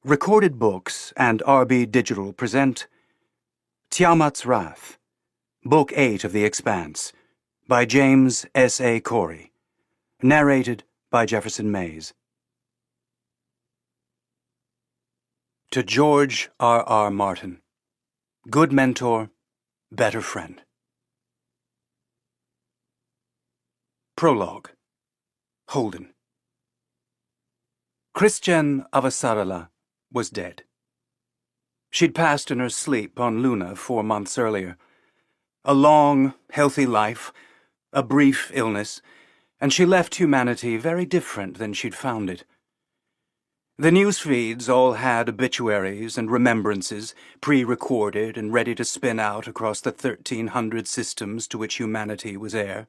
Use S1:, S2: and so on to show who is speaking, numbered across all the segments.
S1: Recorded Books and RB Digital present Tiamat's Wrath, Book 8 of The Expanse, by James S. A. Corey, narrated by Jefferson Mays. To George R. R. Martin, good mentor, better friend. Prologue. Holden. Christian Avasarala was dead. She'd passed in her sleep on Luna 4 months earlier. A long, healthy life, a brief illness, and she left humanity very different than she'd found it. The news feeds all had obituaries and remembrances pre-recorded and ready to spin out across the 1,300 systems to which humanity was heir.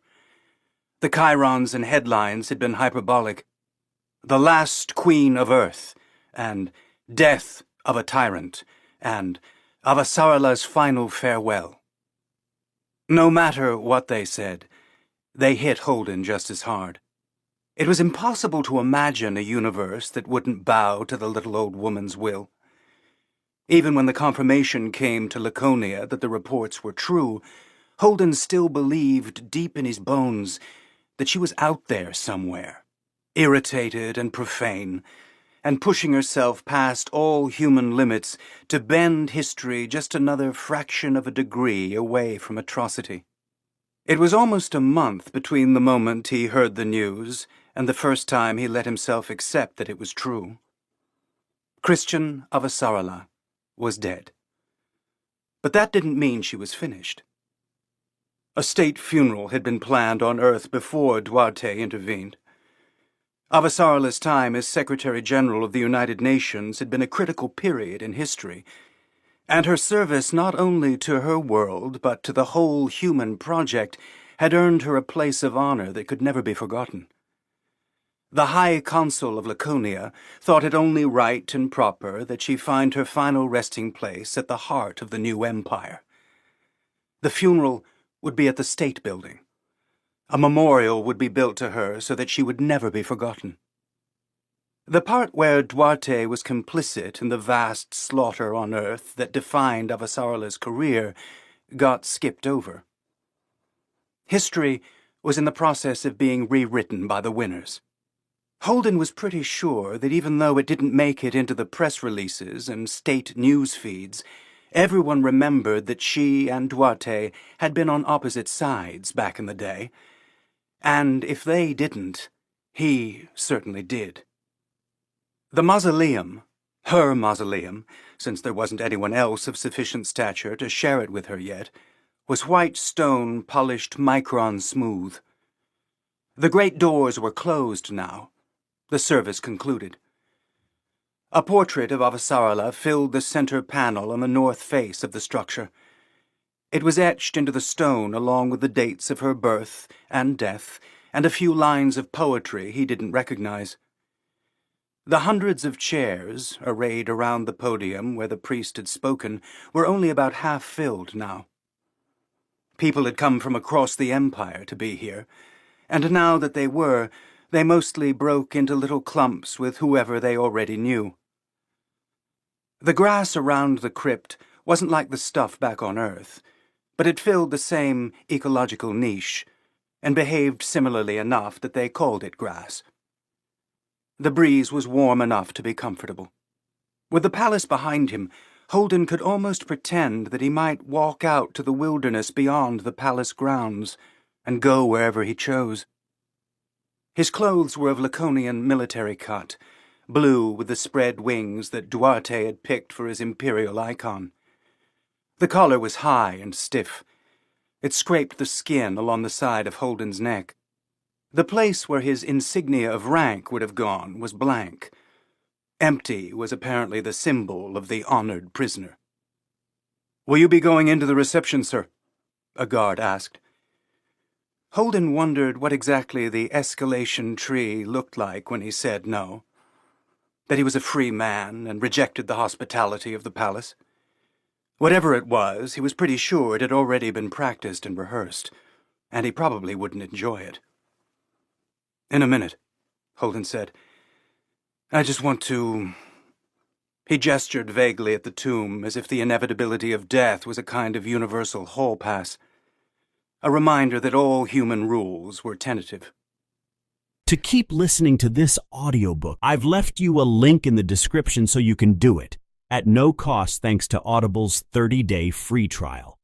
S1: The chyrons and headlines had been hyperbolic. The Last Queen of Earth, and Death of a Tyrant, and Avasarala's Final Farewell. No matter what they said, they hit Holden just as hard. It was impossible to imagine a universe that wouldn't bow to the little old woman's will. Even when the confirmation came to Laconia that the reports were true, Holden still believed deep in his bones that she was out there somewhere, irritated and profane, and pushing herself past all human limits to bend history just another fraction of a degree away from atrocity. It was almost a month between the moment he heard the news and the first time he let himself accept that it was true. Christian Avasarala was dead. But that didn't mean she was finished. A state funeral had been planned on Earth before Duarte intervened. Avasarala's time as Secretary-General of the United Nations had been a critical period in history, and her service not only to her world but to the whole human project had earned her a place of honor that could never be forgotten. The High Consul of Laconia thought it only right and proper that she find her final resting place at the heart of the new empire. The funeral would be at the State Building. A memorial would be built to her so that she would never be forgotten. The part where Duarte was complicit in the vast slaughter on Earth that defined Avasarala's career got skipped over. History was in the process of being rewritten by the winners. Holden was pretty sure that even though it didn't make it into the press releases and state news feeds, everyone remembered that she and Duarte had been on opposite sides back in the day. And if they didn't, he certainly did. The mausoleum, her mausoleum, since there wasn't anyone else of sufficient stature to share it with her yet, was white stone polished micron smooth. The great doors were closed now. The service concluded. A portrait of Avasarala filled the center panel on the north face of the structure. It was etched into the stone along with the dates of her birth and death, and a few lines of poetry he didn't recognize. The hundreds of chairs, arrayed around the podium where the priest had spoken, were only about half filled now. People had come from across the empire to be here, and now that they were, they mostly broke into little clumps with whoever they already knew. The grass around the crypt wasn't like the stuff back on Earth, but it filled the same ecological niche, and behaved similarly enough that they called it grass. The breeze was warm enough to be comfortable. With the palace behind him, Holden could almost pretend that he might walk out to the wilderness beyond the palace grounds, and go wherever he chose. His clothes were of Laconian military cut, blue with the spread wings that Duarte had picked for his imperial icon. The collar was high and stiff. It scraped the skin along the side of Holden's neck. The place where his insignia of rank would have gone was blank. Empty was apparently the symbol of the honored prisoner. "Will you be going into the reception, sir?" a guard asked. Holden wondered what exactly the escalation tree looked like when he said no. That he was a free man and rejected the hospitality of the palace. Whatever it was, he was pretty sure it had already been practiced and rehearsed, and he probably wouldn't enjoy it. "In a minute," Holden said. "I just want to He gestured vaguely at the tomb, as if the inevitability of death was a kind of universal hall pass, a reminder that all human rules were tentative.
S2: To keep listening to this audiobook, I've left you a link in the description so you can do it, at no cost thanks to Audible's 30-day free trial.